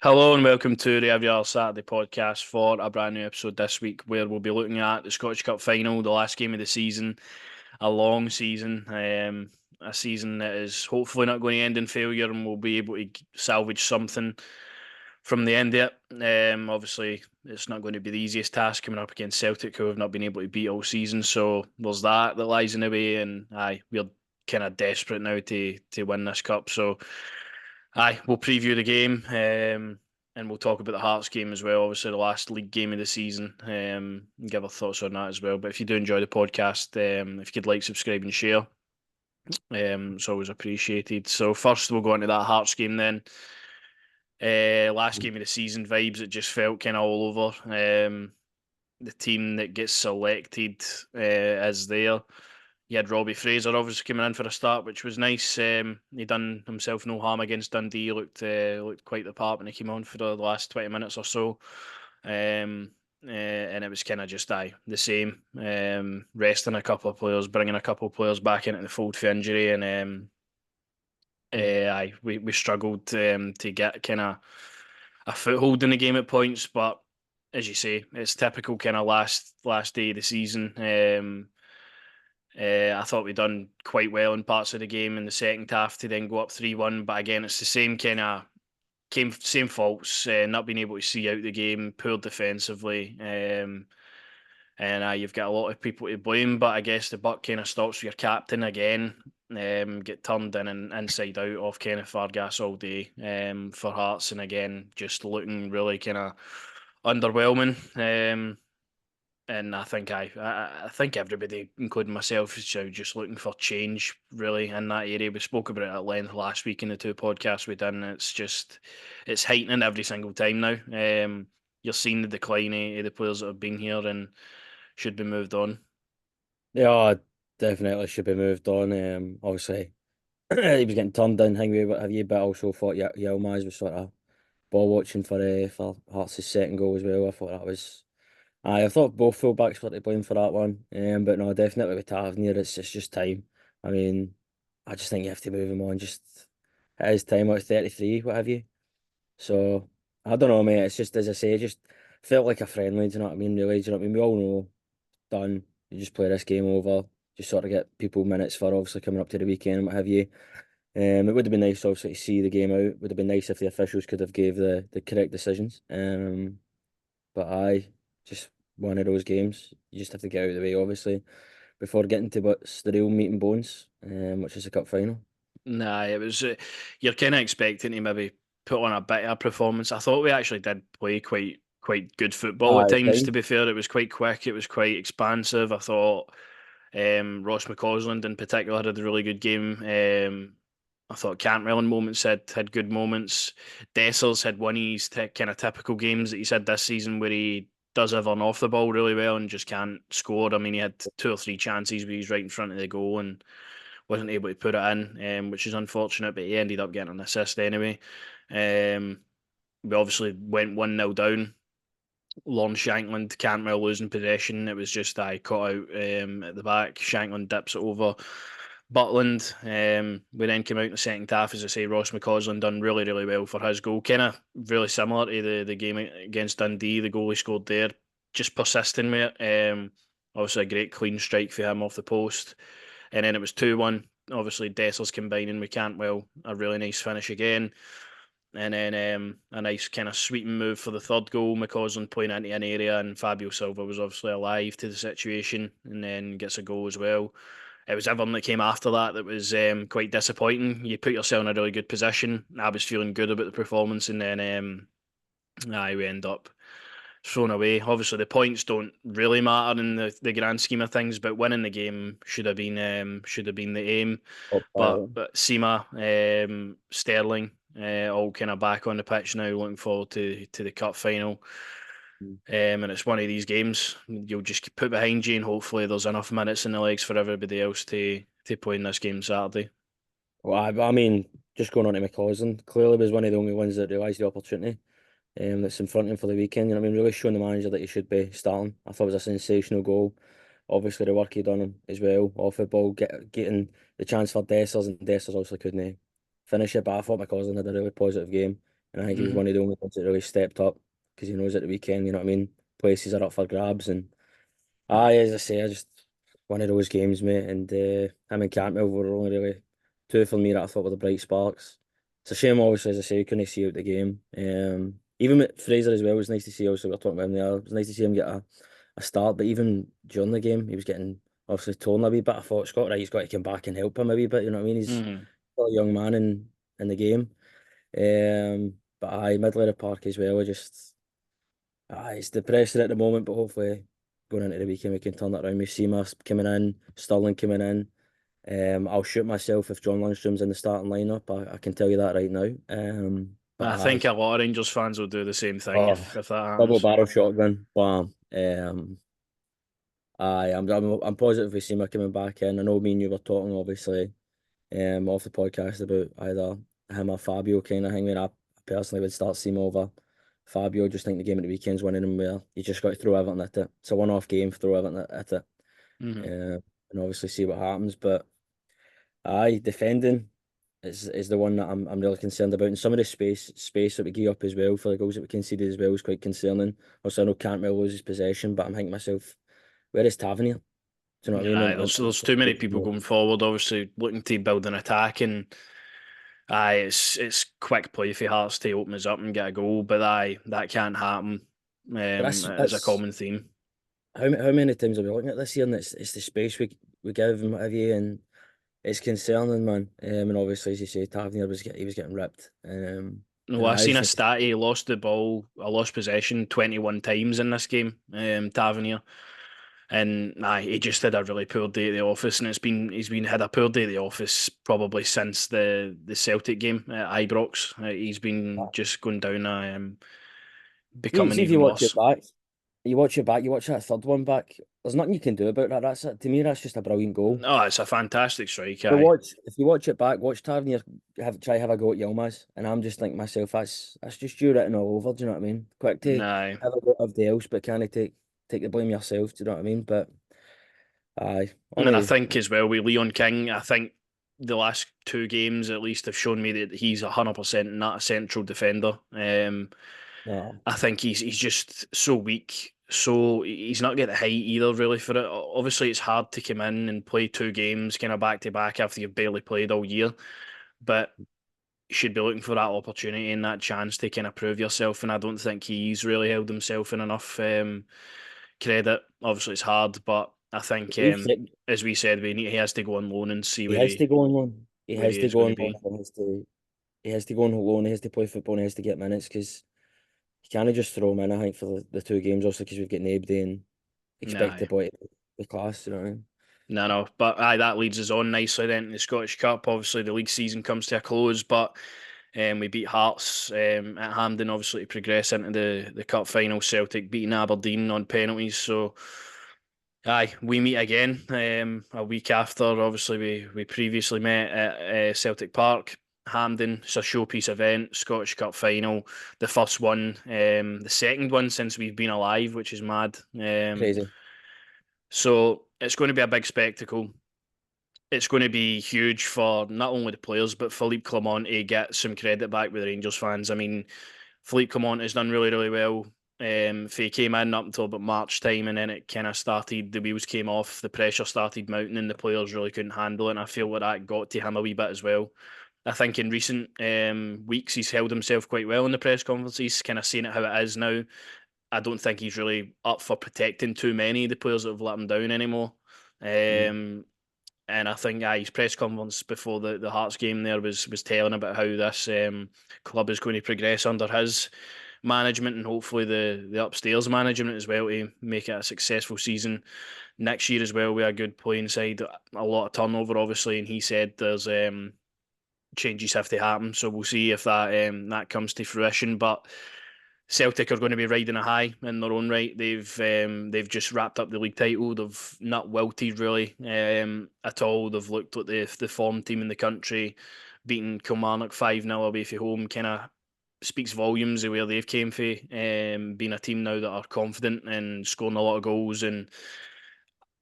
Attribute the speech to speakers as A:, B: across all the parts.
A: Hello and welcome to the Every Other Saturday podcast for a brand new episode this week where we'll be looking at the Scottish Cup final, the last game of the season, a long season, a season that is hopefully not going to end in failure and we'll be able to salvage something from the end of it. Obviously, it's not going to be the easiest task coming up against Celtic, who have not been able to beat all season, so there's that lies in the way, and we're kind of desperate now to win this cup, so. We'll preview the game, and we'll talk about the Hearts game as well. Obviously, the last league game of the season. And give our thoughts on that as well. But if you do enjoy the podcast, if you could like, subscribe, and share, it's always appreciated. So first, we'll go into that Hearts game then. Last game of the season vibes. It just felt kind of all over. The team that gets selected is there. You had Robbie Fraser obviously coming in for a start, which was nice. He done himself no harm against Dundee. He looked quite the part when he came on for the last 20 minutes or so. And it was kind of just the same. Resting a couple of players, bringing a couple of players back into the fold for injury, and we struggled to get kind of a foothold in the game at points. But as you say, it's typical kind of last day of the season. I thought we done quite well in parts of the game in the second half to then go up 3-1. But again, it's the same kind of same faults, not being able to see out the game, poor defensively. And you've got a lot of people to blame, but I guess the buck kind of stops with your captain again. Get turned in and inside out off Kenneth Vargas all day for Hearts, and again just looking really kind of underwhelming. And I think everybody, including myself, is just looking for change really in that area. We spoke about it at length last week in the two podcasts we done. It's heightening every single time now. You're seeing the decline of the players that have been here and should be moved on.
B: Yeah, definitely should be moved on. Obviously, he was getting turned in, hang with what have you, but I also thought Yilmaz was sort of ball watching for Hearts' second goal as well. I thought that was. I thought both fullbacks were to blame for that one. But no, definitely with Tavernier, it's just time. I mean, I just think you have to move him on. Just at his time, at 33, what have you. So I don't know, mate. It's just as I say, it just felt like a friendly. Do you know what I mean? Really, do you know what I mean? We all know done. You just play this game over. Just sort of get people minutes for obviously coming up to the weekend and what have you. It would have been nice obviously to see the game out. Would have been nice if the officials could have gave the correct decisions. But just one of those games. You just have to get out of the way obviously before getting to what's the real meat and bones, which is the cup final.
A: Nah, it was. You're kind of expecting to maybe put on a bit of a performance. I thought we actually did play quite good football at
B: Aye,
A: times. To
B: time.
A: be fair, it was quite quick. It was quite expansive. I thought Ross McCausland in particular had a really good game. I thought Cantwell in moments had good moments. Dessers had one of his kind of typical games that he's had this season where he does everything off the ball really well and just can't score. I mean, he had two or three chances where he's right in front of the goal and wasn't able to put it in, which is unfortunate, but he ended up getting an assist anyway. Um, we obviously went 1-0 down. Lon Shankland, Cantwell losing possession. It was just I caught out at the back. Shankland dips it over. Butland. We then came out in the second half, as I say, Ross McCausland done really well for his goal. Kind of really similar to the game against Dundee, the goal he scored there. Just persisting with it. Obviously, a great clean strike for him off the post. And then it was 2-1. Obviously, Dessers combining with Cantwell. A really nice finish again. And then a nice kind of sweeping move for the third goal. McCausland playing into an area, and Fabio Silva was obviously alive to the situation and then gets a goal as well. It was everyone that came after that was quite disappointing. You put yourself in a really good position. I was feeling good about the performance, and then we end up thrown away. Obviously, the points don't really matter in the grand scheme of things, but winning the game should have been the aim.
B: Top
A: But Sima, Sterling, all kind of back on the pitch now, looking forward to the cup final. And it's one of these games you'll just put behind you, and hopefully there's enough minutes in the legs for everybody else to play in this game Saturday.
B: Well, I mean, just going on to McCausland, clearly was one of the only ones that realised the opportunity. That's in front of him for the weekend. You know what I mean? Really showing the manager that he should be starting. I thought it was a sensational goal. Obviously, the work he done him as well off the ball, getting the chance for Dessers, and Dessers obviously couldn't finish it. But I thought McCausland had a really positive game. And I think he was
A: Hmm.
B: one of the only ones that really stepped up because he knows at the weekend, you know what I mean? Places are up for grabs. And as I say, I just one of those games, mate. And him and Cantwell were only really two for me that I thought were the bright sparks. It's a shame, obviously, as I say, we couldn't see out the game. Even with Fraser as well, it was nice to see. Also, we were talking about him there. It was nice to see him get a start, but even during the game, he was getting obviously torn a wee bit. I thought Scott Wright's got to come back and help him a wee bit. You know what I mean? He's
A: Hmm.
B: still a young man in the game. But middle of the park as well. It's depressing at the moment, but hopefully going into the weekend we can turn that around. We see us coming in, Sterling coming in. I'll shoot myself if John Lundstrom's in the starting lineup. I can tell you that right now. But
A: I think a lot of Rangers fans will do the same thing
B: oh,
A: if that
B: double
A: happens.
B: barrel shotgun, bam. I'm positive we see him coming back in. I know me and you were talking obviously off the podcast about either him or Fabio kind of thing. I personally would start seeing over Fabio. Just think the game at the weekend's winning him where you just got to throw everything at it. It's a one-off game, throw everything at it,
A: Hmm.
B: and obviously see what happens. But defending is the one that I'm really concerned about. And some of the space that we give up as well for the goals that we conceded as well is quite concerning. Also, I know Cantwell loses possession, but I'm thinking to myself, where is Tavernier? Do you know what I mean?
A: Aye, there's too many people going forward, obviously looking to build an attack, and it's quick play for Hearts to open us up and get a goal, but that can't happen.
B: But
A: As a
B: that's
A: common theme.
B: how many times are we looking at this year, and it's the space we give and what have you, and it's concerning, man. And obviously, as you say, Tavernier he was getting ripped.
A: No,
B: And
A: I
B: I
A: seen
B: just
A: a
B: think
A: stat. He lost the ball. I lost possession 21 times in this game. Tavernier, and he just had a really poor day at the office, and he's been had a poor day at the office probably since the Celtic game at Ibrox. He's been just going down, becoming
B: see if you
A: even
B: watch it
A: worse.
B: back, you watch that third one back. There's nothing you can do about that. To me, that's just a brilliant goal.
A: No, it's a fantastic strike.
B: But
A: Aye,
B: if you watch it back, watch Tavernier have a go at Yilmaz, and I'm just thinking to myself, that's just you written all over. Do you know what I mean? Quick to
A: no.
B: have a go at everybody else, but can I take the blame yourself? Do you know what I mean? But
A: And I
B: only
A: think as well with Leon King, I think the last two games at least have shown me that he's 100% not a central defender.
B: no.
A: I think he's just so weak. So he's not getting the height either, really, for it. Obviously, it's hard to come in and play two games kind of back to back after you've barely played all year. But you should be looking for that opportunity and that chance to kind of prove yourself. And I don't think he's really held himself in enough credit. Obviously, it's hard, but I think,
B: We've said
A: as we said, he has to go on loan and see
B: he has to go on loan. He
A: where
B: has
A: he
B: to
A: is
B: go
A: going to
B: on loan.
A: be.
B: He has to go on loan. He has to play football. And he has to get minutes because you can't just throw him in. I think for the two games, also because we've got nobody and expect
A: Nah.
B: the boy to be the class. You know what I mean?
A: No, no, but aye, that leads us on nicely then to the Scottish Cup. Obviously, the league season comes to a close, but we beat Hearts at Hampden, obviously, to progress into the cup final. Celtic beating Aberdeen on penalties. So, aye, we meet again a week after. Obviously, we previously met at Celtic Park. Hampden, it's a showpiece event, Scottish Cup final, the first one, the second one since we've been alive, which is mad.
B: Crazy.
A: So it's going to be a big spectacle. It's going to be huge for not only the players but Philippe Clement to get some credit back with the Rangers fans. I mean, Philippe Clement has done really, really well. If he came in up until about March time, and then it kind of started, the wheels came off, the pressure started mounting, and the players really couldn't handle it. And I feel like that got to him a wee bit as well. I think in recent weeks he's held himself quite well in the press conferences, kind of seeing it how it is now. I don't think he's really up for protecting too many of the players that have let him down anymore.
B: Mm.
A: Um, and I think his press conference before the Hearts game there was telling about how this club is going to progress under his management and hopefully the upstairs management as well to make it a successful season next year as well with a good playing side. A lot of turnover obviously, and he said there's changes have to happen. So we'll see if that comes to fruition. But Celtic are going to be riding a high in their own right. They've just wrapped up the league title. They've not wilted really at all. They've looked at the form team in the country, beating Kilmarnock 5-0 away from home. Kind of speaks volumes of where they've came from. Being a team now that are confident and scoring a lot of goals and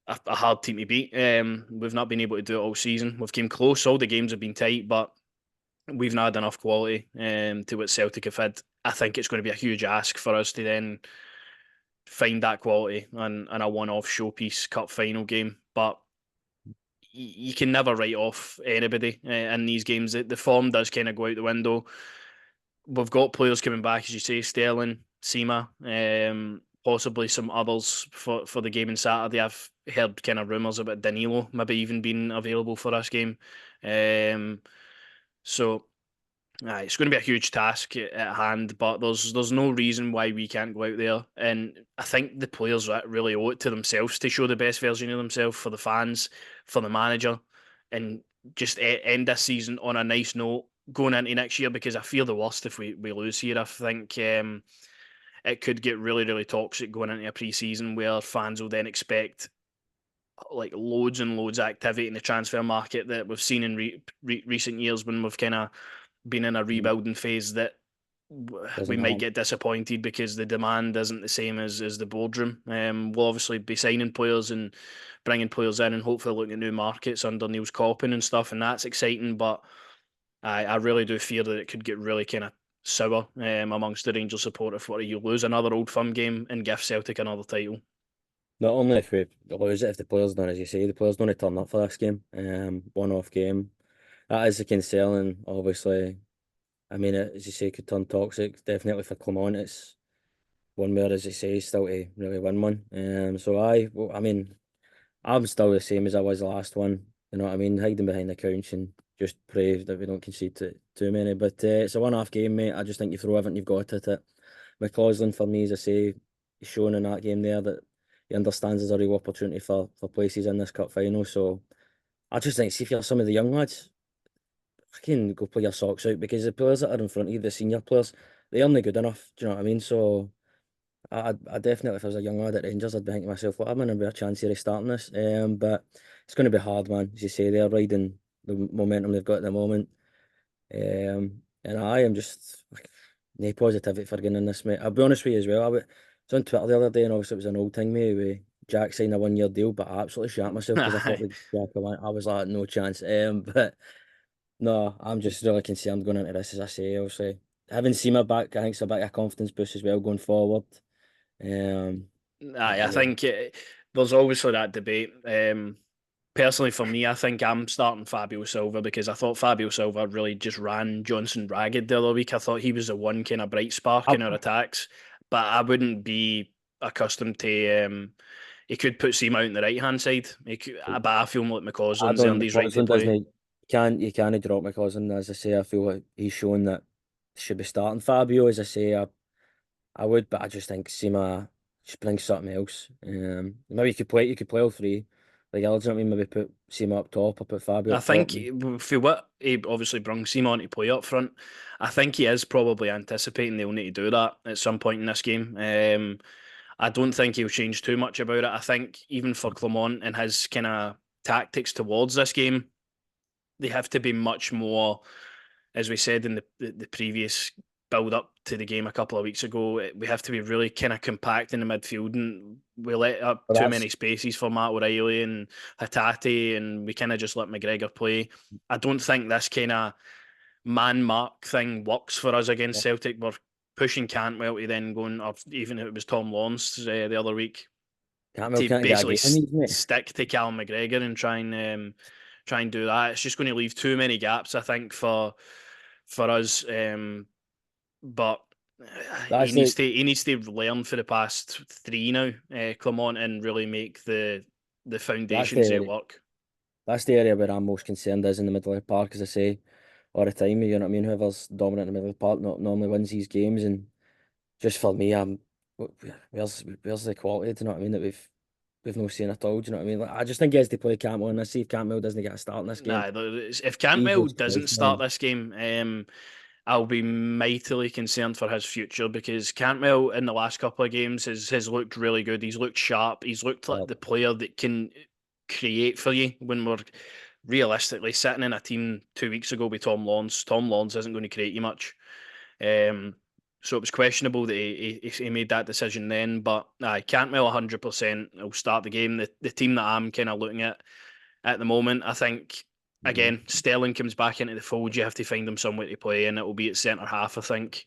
A: a hard team to beat. We've not been able to do it all season. We've came close. All the games have been tight, but we've not had enough quality to what Celtic have had. I think it's going to be a huge ask for us to then find that quality and a one-off showpiece cup final game. But you can never write off anybody in these games. The form does kind of go out the window. We've got players coming back, as you say, Sterling, Sema, possibly some others for the game on Saturday. I've heard kind of rumours about Danilo maybe even being available for this game. Um, so it's going to be a huge task at hand, but there's no reason why we can't go out there. And I think the players really owe it to themselves to show the best version of themselves for the fans, for the manager, and just end this season on a nice note going into next year. Because I fear the worst if we lose here. I think it could get really really toxic going into a pre-season where fans will then expect like loads and loads of activity in the transfer market that we've seen in recent years when we've kind of been in a rebuilding phase that we
B: Doesn't
A: might
B: happen.
A: get disappointed because the demand isn't the same as the boardroom. We'll obviously be signing players and bringing players in and hopefully looking at new markets under Neil's Coppin and stuff, and that's exciting. But I really do fear that it could get really kind of sour amongst the Rangers support if you lose another Old Firm game and give Celtic another title.
B: Not only if we lose it, if the players don't, as you say, the players don't turn up for this game, one-off game. That is a concern, and obviously, I mean, as you say, could turn toxic. Definitely for Clement, it's one where, as you say, still to really win one. So well, I mean, I'm still the same as I was the last one. You know what I mean? Hiding behind the couch and just pray that we don't concede too many. But it's a one-off game, mate. I just think you throw everything you've got at it. McCausland, for me, as I say, he's shown in that game there that he understands there's a real opportunity for places in this cup final. So I just think, see if you're some of the young lads, I can go play your socks out because the players that are in front of you, the senior players, they aren't good enough. Do you know what I mean? So I definitely, if I was a young lad at Rangers, I'd be thinking to myself, what am I going to be a chance here of starting this? But it's going to be hard, man. As you say, they're riding the momentum they've got at the moment. And I am just like, no positivity for getting in this, mate. I'll be honest with you as well. Was on Twitter the other day, and obviously it was an old thing, mate, with Jack signed a 1 year deal, but I absolutely shat myself because I thought
A: Aye.
B: with Jack, I was like, no chance. But no, I'm just really concerned going into this, as I say, obviously. Having Seema back, I think it's a bit of a confidence boost as well going forward. Um,
A: Aye, I
B: and yeah,
A: think there's obviously that debate. Personally, for me, I think I'm starting Fabio Silva because I thought Fabio Silva really just ran Johnson ragged the other week. I thought he was the one kind of bright spark
B: I,
A: in our attacks, but I wouldn't be accustomed to. He could put Seam out on the right hand side. But I feel like
B: I
A: McCausland's
B: don't.
A: earned his right to
B: McCausland
A: play.
B: doesn't. You can't drop McCausland. As I say, I feel like he's shown that he should be starting Fabio. As I say, I would, but I just think Sima just brings something else. Maybe you could play all three. Like, I don't mean maybe put Sima up top or put Fabio
A: I
B: up top.
A: think for what he obviously brings Seam on to play up front, I think he is probably anticipating they'll need to do that at some point in this game. I don't think he'll change too much about it. I think even for Clement and his kind of tactics towards this game, they have to be much more, as we said in the previous build up to the game a couple of weeks ago. We have to be really kind of compact in the midfield, and we let up
B: But
A: too
B: that's
A: many spaces for Matt O'Reilly and Hatate, and we kind of just let McGregor play. I don't think this kind of man mark thing works for us against Celtic. We're pushing Cantwell to then going, or even if it was Tom Lawrence the other week,
B: Campbell
A: to
B: can't get a
A: basically
B: game in these, mate.
A: stick to Callum McGregor and try and do that. It's just going to leave too many gaps, I think, for us. But
B: That's the
A: he needs to learn for the past three now, Clement, and really make the
B: that's the
A: foundations there
B: area.
A: work.
B: That's the area where I'm most concerned is in the middle of the park, as I say all the time. You know what I mean? Whoever's dominant in the middle of the park not normally wins these games, and just for me, where's the quality? Do you know what I mean? That we've no seen at all. Do you know what I mean? Like, I just think he has to play Campbell, and I see if Campbell doesn't get a start in this game.
A: Nah, if Cantwell
B: Jesus
A: doesn't
B: Christ,
A: start
B: man.
A: this game, I'll be mightily concerned for his future because Cantwell in the last couple of games has looked really good. He's looked sharp. He's looked like
B: Yeah,
A: the player that can create for you when we're realistically sitting in a team 2 weeks ago with Tom Lawrence. Tom Lawrence isn't going to create you much. Um, so it was questionable that he made that decision then. But Cantwell 100% will start the game. The team that I'm kind of looking at the moment, I think
B: Mhm.
A: again, Sterling comes back into the fold. You have to find him somewhere to play, and it will be at centre half, I think,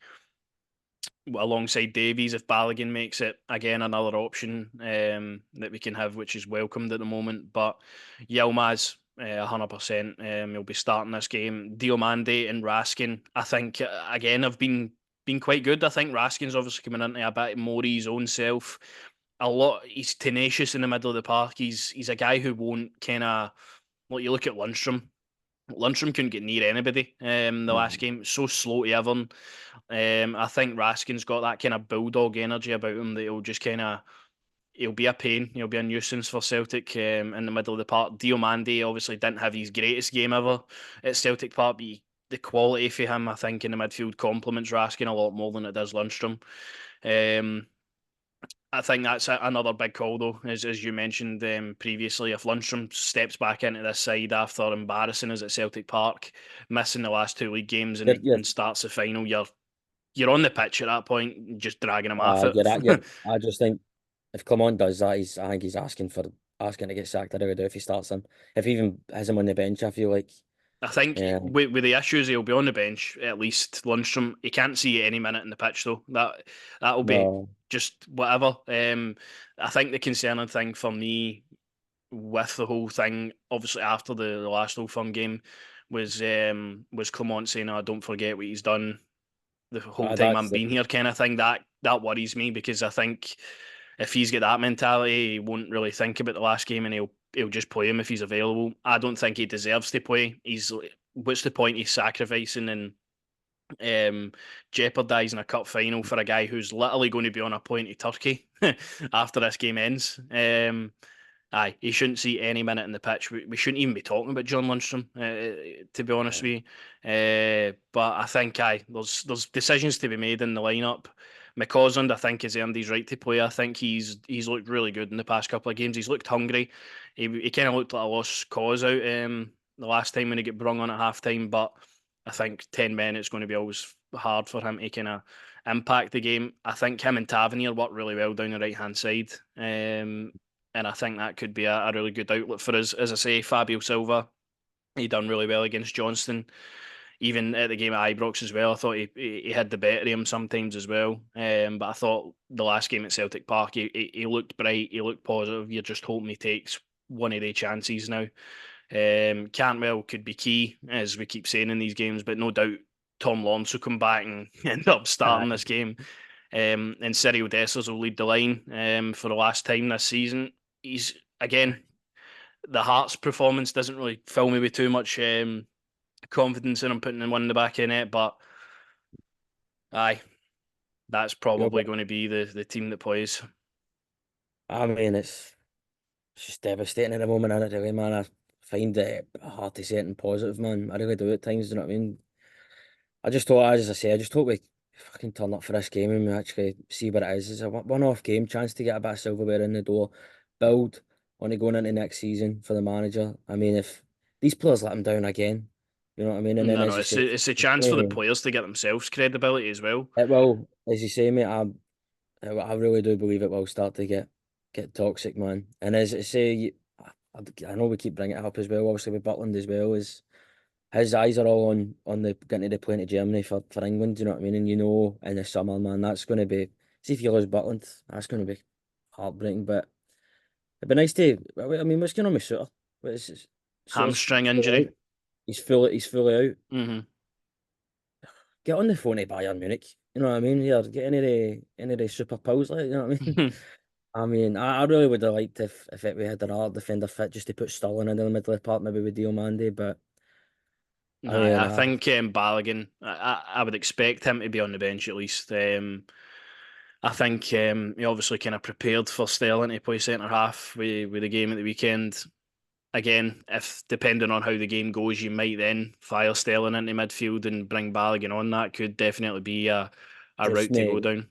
A: alongside Davies if Balogun makes it. Again, another option that we can have, which is welcomed at the moment. But Yilmaz, 100%, he'll be starting this game. Diomande and Raskin, I think, again, have been quite good. I think Raskin's obviously coming into a bit more his own self. A lot, he's tenacious in the middle of the park. He's a guy who won't kind of, like, you look at Lundstrom. Lundstrom couldn't get near anybody the last
B: Mhm.
A: game. So slow to everyone. I think Raskin's got that kind of bulldog energy about him that he'll just kind of he'll be a pain. He'll be a nuisance for Celtic in the middle of the park. Diomande obviously didn't have his greatest game ever at Celtic Park, but the quality for him, I think, in the midfield complements Raskin a lot more than it does Lundstrom. Um, I think that's another big call, though, as you mentioned previously. If Lundstrom steps back into this side after embarrassing us at Celtic Park, missing the last two league games
B: You're, you're,
A: and starts the final, you're on the pitch at that point, just dragging him off it.
B: you're at, you're, I just think if Clement does that, I think he's asking to get sacked. I really do if he starts him. If he even has him on the bench, I feel like,
A: I think
B: yeah,
A: with the issues, he'll be on the bench at least. Lundstrom, he can't see any minute in the pitch though. That'll be
B: no,
A: just whatever. I think the concerning thing for me with the whole thing, obviously after the last Old Firm game, was Clement saying, "Oh, don't forget what he's done the whole time I'm
B: that's it.
A: being here," kind of thing. That worries me because I think if he's got that mentality, he won't really think about the last game and he'll just play him if he's available. I don't think he deserves to play. He's what's the point he's sacrificing and jeopardising a cup final for a guy who's literally going to be on a plane to Turkey after this game ends. Aye, he shouldn't see any minute in the pitch. We shouldn't even be talking about John Lundstrom, to be honest with you. But I think there's decisions to be made in the lineup. McCausland, I think, has earned his right to play. I think he's looked really good in the past couple of games. He's looked hungry. He kind of looked like a lost cause out the last time when he got brung on at half time. But I think 10 men, it's going to be always hard for him to kind of impact the game. I think him and Tavernier work really well down the right hand side. And I think that could be a really good outlet for us. As I say, Fabio Silva, he done really well against Johnston. Even at the game at Ibrox as well, I thought he had the better of him sometimes as well. But I thought the last game at Celtic Park, he looked bright, he looked positive. You're just hoping he takes one of the chances now. Cantwell could be key, as we keep saying in these games, but no doubt Tom Lawrence will come back and end up starting this game. And Cyril Dessers will lead the line for the last time this season. He's again the Hearts performance doesn't really fill me with too much confidence in him putting in one in the back of the net, but aye, that's probably going to be the team that plays.
B: I mean, it's just devastating at the moment, isn't it, really, man? I find it hard to say anything positive, man. I really do at times, you know what I mean? I just thought, as I say, I just hope we fucking turn up for this game and we actually see what it is. It's a one-off game, chance to get a bit of silverware in the door, build on it going into next season for the manager. I mean, if these players let him down again, you know what I mean? And then,
A: No, no,
B: as you say,
A: it's a chance for the players to get themselves credibility as well.
B: it will, as you say, mate, I really do believe it will start to get toxic, man. And as I say, I know we keep bringing it up as well, obviously with Butland as well, is his eyes are all on the getting to the plane to Germany for England, you know what I mean? And you know, in the summer, man, that's going to be, see if you lose Butland, that's going to be heartbreaking. But it'd be nice to, I mean, what's going on with Suter? Suter's
A: Hamstring
B: fully
A: injury.
B: out. He's fully out.
A: Hmm.
B: Get on the phone to Bayern Munich. You know what I mean? Yeah, get any of the super pals, like, you know what I mean? I mean, I really would have liked if we had our defender fit just to put Sterling in the middle of the park, maybe with Diomande, but I
A: Nah,
B: mean,
A: I think Balogun, I would expect him to be on the bench at least. I think he obviously kind of prepared for Sterling to play centre half with the game at the weekend. Again, if depending on how the game goes, you might then fire Sterling into midfield and bring Balogun on. That could definitely be a
B: just
A: route to go
B: mate,
A: down.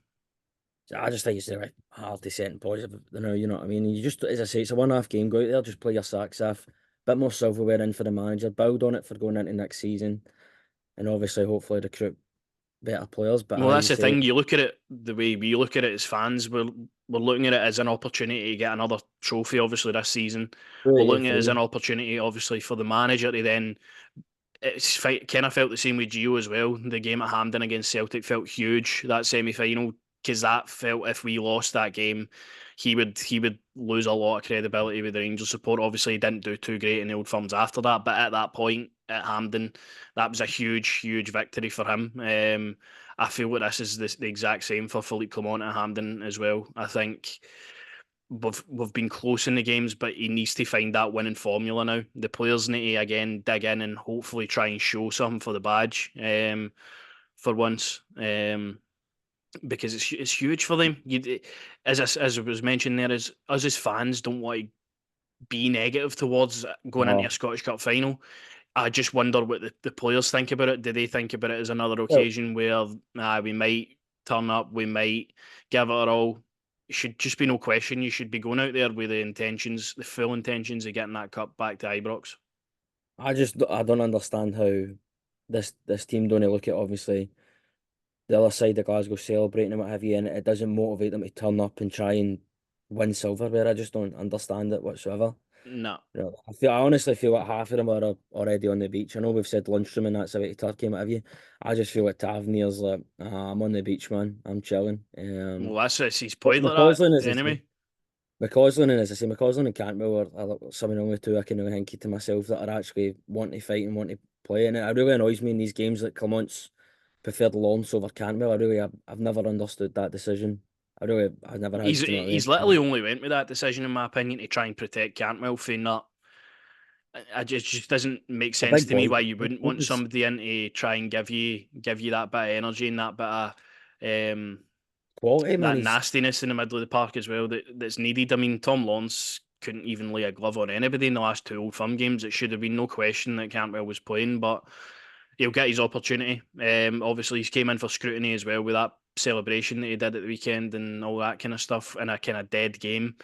B: I just think it's the right hard to set and positive. You know what I mean? You just, as I say, it's a one-off game. Go out there, just play your sacks off. Bit more silverware in for the manager. Build on it for going into next season, and obviously, hopefully, recruit. better players. But
A: Well,
B: as you
A: that's the
B: say,
A: thing. You look at it the way we look at it as fans. We're looking at it as an opportunity to get another trophy. Obviously, this season, we're
B: through
A: looking at it as
B: through.
A: an opportunity, obviously, for the manager to then. Kind of felt the same with Gio as well. The game at Hampden against Celtic felt huge. That semi final, because that felt if we lost that game, he would lose a lot of credibility with the Rangers support. Obviously, he didn't do too great in the Old Firms after that, but at that point at Hampden, that was a huge victory for him. I feel like this is the exact same for Philippe Clement at Hampden as well. I think we've been close in the games, but he needs to find that winning formula now. The players need to again dig in and hopefully try and show something for the badge. For once, because it's huge for them. As I was mentioning there, is us as fans don't want to be negative towards going into a
B: Oh,
A: Scottish Cup final. I just wonder what the players think about it. Do they think about it as another
B: well,
A: occasion where we might turn up, we might give it our all? It should just be no question. You should be going out there with the intentions, the full intentions of getting that cup back to Ibrox.
B: I don't understand how this team don't look at obviously the other side of Glasgow celebrating and what have you, and it doesn't motivate them to turn up and try and win silverware. I just don't understand it whatsoever.
A: No.
B: You know, I honestly feel like half of them are already on the beach. I know we've said lunchroom and that's about to Turkey and what have you. I just feel like Tavernier's like, I'm on the beach, man. I'm chilling.
A: Well, that's he's
B: But
A: played like
B: McCausland,
A: that
B: as I say,
A: anyway.
B: McCausland and Cantwell are some of the only two I can really think to myself that are actually want to fight and want to play. And it really annoys me in these games that Clement's preferred Lawrence over Cantwell. I've never understood that decision. I never has, do you know what I
A: He's literally
B: mean?
A: only went with that decision, in my opinion, to try and protect Cantwell from that. It just doesn't make
B: A
A: sense
B: big
A: to me
B: boy.
A: why you wouldn't want
B: He's
A: somebody in to try and give you that bit of energy and that bit of
B: quality, man.
A: that
B: He's
A: nastiness in the middle of the park as well that's needed. I mean, Tom Lawrence couldn't even lay a glove on anybody in the last two Old Firm games. It should have been no question that Cantwell was playing, but he'll get his opportunity. Obviously, he's came in for scrutiny as well with that celebration that he did at the weekend and all that kind of stuff in a kind of dead game.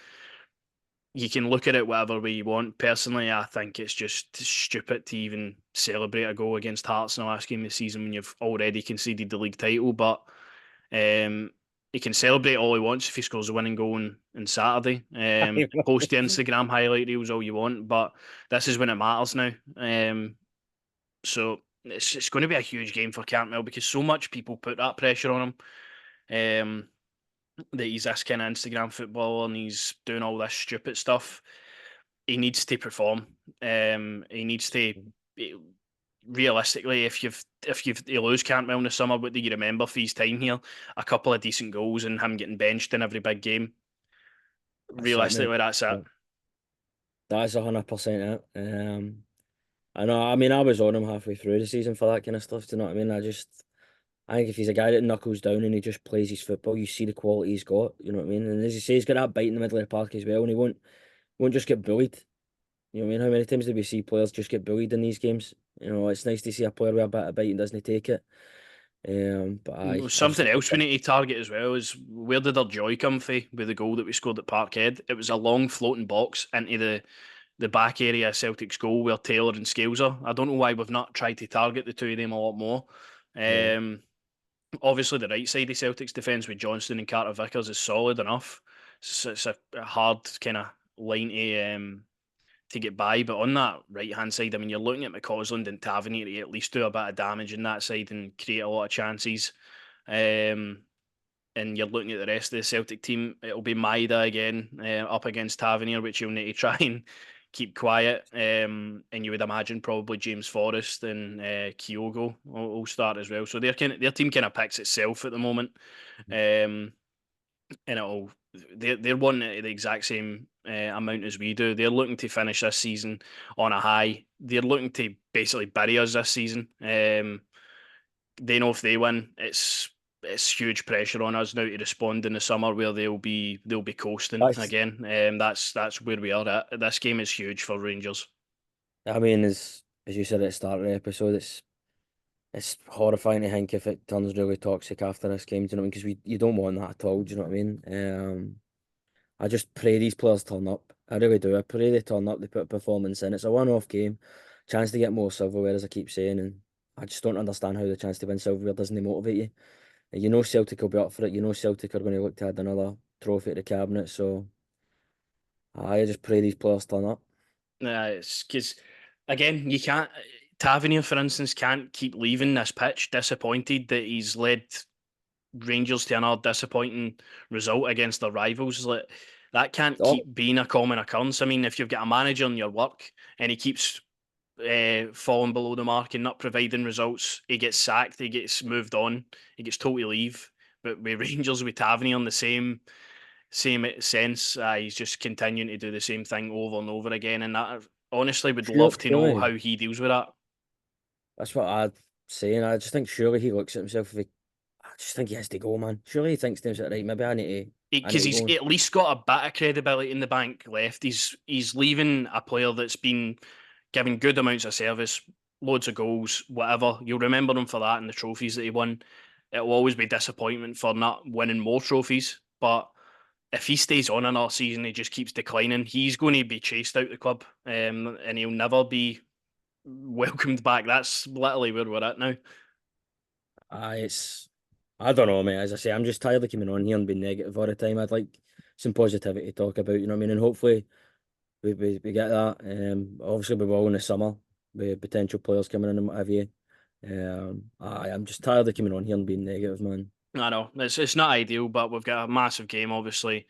A: You can look at it whatever way you want. Personally, I think it's just stupid to even celebrate a goal against Hearts in the last game of the season when you've already conceded the league title. But um, he can celebrate all he wants if he scores a winning goal on Saturday. Post the Instagram highlight reels all you want, but this is when it matters now. So it's going to be a huge game for Cantwell because so much people put that pressure on him. That he's this kind of Instagram footballer and he's doing all this stupid stuff. He needs to perform. He needs to realistically, if you lose Cantwell in the summer, what do you remember for his time here? A couple of decent goals and him getting benched in every big game.
B: that's it, mate.
A: Realistically, that's it.
B: That is 100% it. I know. I mean, I was on him halfway through the season for that kind of stuff. Do you know what I mean? I think if he's a guy that knuckles down and he just plays his football, you see the quality he's got. You know what I mean? And as you say, he's got that bite in the middle of the park as well, and he won't just get bullied. You know what I mean? How many times do we see players just get bullied in these games? You know, it's nice to see a player with a bit of bite and doesn't take it. But
A: Something
B: obviously,
A: else we need to target as well is where did our joy come from with the goal that we scored at Parkhead? It was a long floating box into the back area of Celtic's goal where Taylor and Scales are. I don't know why we've not tried to target the two of them a lot more.
B: yeah.
A: Um, Obviously, the right side of Celtic's defence with Johnston and Carter Vickers is solid enough. It's a hard kind of line to get by, but on that right hand side, I mean, you're looking at McCausland and Tavernier to at least do a bit of damage in that side and create a lot of chances. Um, and you're looking at the rest of the Celtic team, it'll be Maida again up against Tavernier, which you'll need to try and keep quiet. And you would imagine probably James Forrest and Kyogo will start as well. So their team kind of picks itself at the moment, um, and they're wanting it at the exact same amount as we do. They're looking to finish this season on a high. They're looking to basically bury us this season. They know if they win, it's huge pressure on us now to respond in the summer where they'll be coasting
B: That's,
A: again. That's where we are at. This game is huge for Rangers.
B: I mean, as you said at the start of the episode, it's horrifying to think if it turns really toxic after this game. Do you know what I mean? Because you don't want that at all. Do you know what I mean? I just pray these players turn up. I really do. I pray they turn up. They put a performance in. It's a one-off game, chance to get more silverware, as I keep saying, and I just don't understand how the chance to win silverware doesn't motivate you. You know Celtic will be up for it. You know Celtic are going to look to add another trophy to the cabinet. So I just pray these players turn up.
A: It's because, again, you can't. Tavernier, for instance, can't keep leaving this pitch disappointed that he's led Rangers to another disappointing result against their rivals. Like, that can't
B: Oh,
A: keep being a common occurrence. I mean, if you've got a manager in your work and he keeps falling below the mark and not providing results, he gets sacked, he gets moved on, he gets told to leave. But with Rangers, with Tavernier on the same sense, he's just continuing to do the same thing over and over again. And that, honestly, would love to know
B: surely.
A: how he deals with that.
B: That's what I'd say. And I just think surely he looks at himself. If he, I just think he has to go, man. Surely he thinks to himself, right, maybe I need
A: Because
B: to
A: he's
B: go.
A: at least got a bit of credibility in the bank left. He's leaving a player that's been given good amounts of service, loads of goals, whatever. You'll remember him for that and the trophies that he won. It will always be disappointment for not winning more trophies. But if he stays on another season, he just keeps declining. He's going to be chased out the club, and he'll never be welcomed back. That's literally where we're at now.
B: It's I don't know, mate. As I say, I'm just tired of coming on here and being negative all the time. I'd like some positivity to talk about, you know what I mean? And hopefully we get that. Obviously we will in the summer with potential players coming in and what have you. I'm just tired of coming on here and being negative, man.
A: I know it's not ideal, but we've got a massive game, obviously,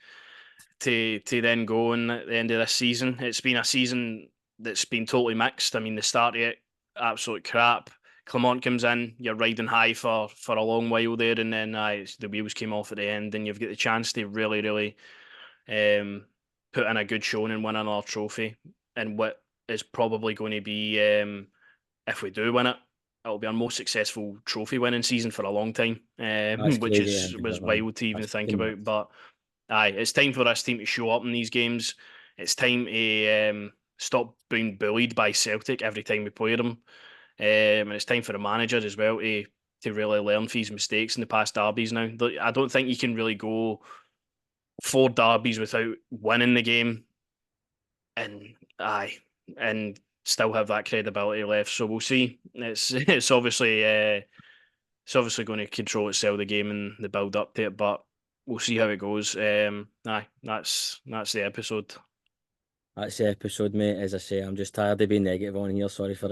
A: to then go in at the end of this season. It's been a season that's been totally mixed. I mean, the start of it, absolute crap. Clement comes in, you're riding high for a long while there, and then the wheels came off at the end, and you've got the chance to really um, put in a good showing and win another trophy. And what is probably going to be, if we do win it, it'll be our most successful trophy winning season for a long time,
B: That's
A: which
B: crazy to
A: is
B: think
A: was
B: about, man.
A: wild to even
B: That's
A: think
B: fucking
A: about.
B: nuts.
A: But aye, it's time for this team to show up in these games. It's time to stop being bullied by Celtic every time we play them, and it's time for the manager as well to really learn from his mistakes in the past derbies. Now, I don't think you can really go four derbies without winning the game, and aye, and still have that credibility left. So we'll see. It's obviously going to control itself the game and the build up to it, but we'll see how it goes. Aye, that's the episode.
B: That's the episode, mate. As I say, I'm just tired of being negative on here. Sorry for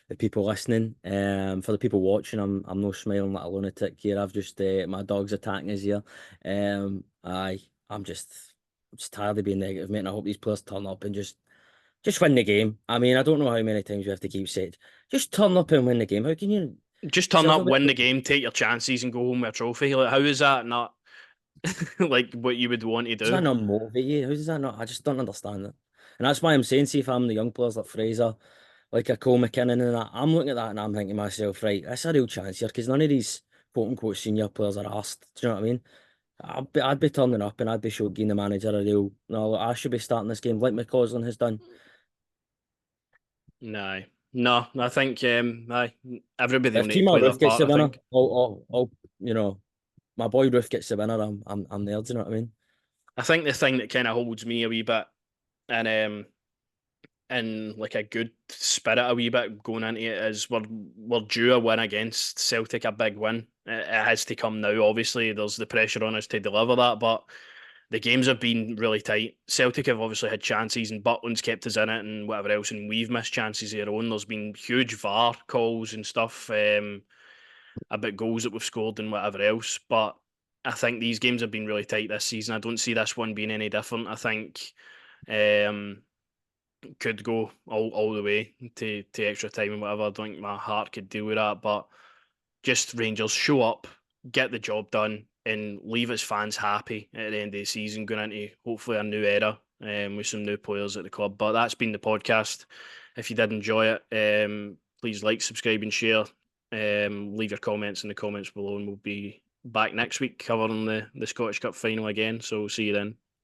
B: the people listening. For the people watching, I'm no smiling like a lunatic here. I've just my dog's attacking us here. I I'm just tired of being negative, mate. And I hope these players turn up and just win the game. I mean, I don't know how many times we have to keep saying, just turn up and win the game. How can you?
A: Just turn up,
B: Silverware,
A: win the game, take your chances, and go home with a trophy. Like, how is that not like what you would want to
B: does
A: do?
B: that not motivate you? How does that not? I just don't understand it. And that's why I'm saying, see if I'm the young players like Fraser, like a Cole McKinnon and that, I'm looking at that and I'm thinking to myself, right, that's a real chance here because none of these quote unquote senior players are asked. Do you know what I mean? I'd be turning up and I'd be showing the manager a real, no, I should be starting this game like McCausland has done.
A: No, no, I think aye, everybody will
B: If
A: need to
B: Kemar
A: play their
B: Roof gets
A: part.
B: the
A: I
B: winner,
A: think.
B: you know, my boy Roof gets the winner, I'm there. Do you know what I mean?
A: I think the thing that kind of holds me a wee bit, and in like a good spirit a wee bit going into it, is we're due a win against Celtic, a big win. It has to come now. Obviously, there's the pressure on us to deliver that, but the games have been really tight. Celtic have obviously had chances, and Butland's kept us in it, and whatever else, and we've missed chances of our own. There's been huge VAR calls and stuff about goals that we've scored and whatever else, but I think these games have been really tight this season. I don't see this one being any different. I think um, could go all the way to extra time and whatever. I don't think my heart could deal with that, but just Rangers show up, get the job done, and leave its fans happy at the end of the season, going into hopefully a new era with some new players at the club. But that's been the podcast. If you did enjoy it, please like, subscribe, and share. Leave your comments in the comments below, and we'll be back next week covering the Scottish Cup final again. So see you then.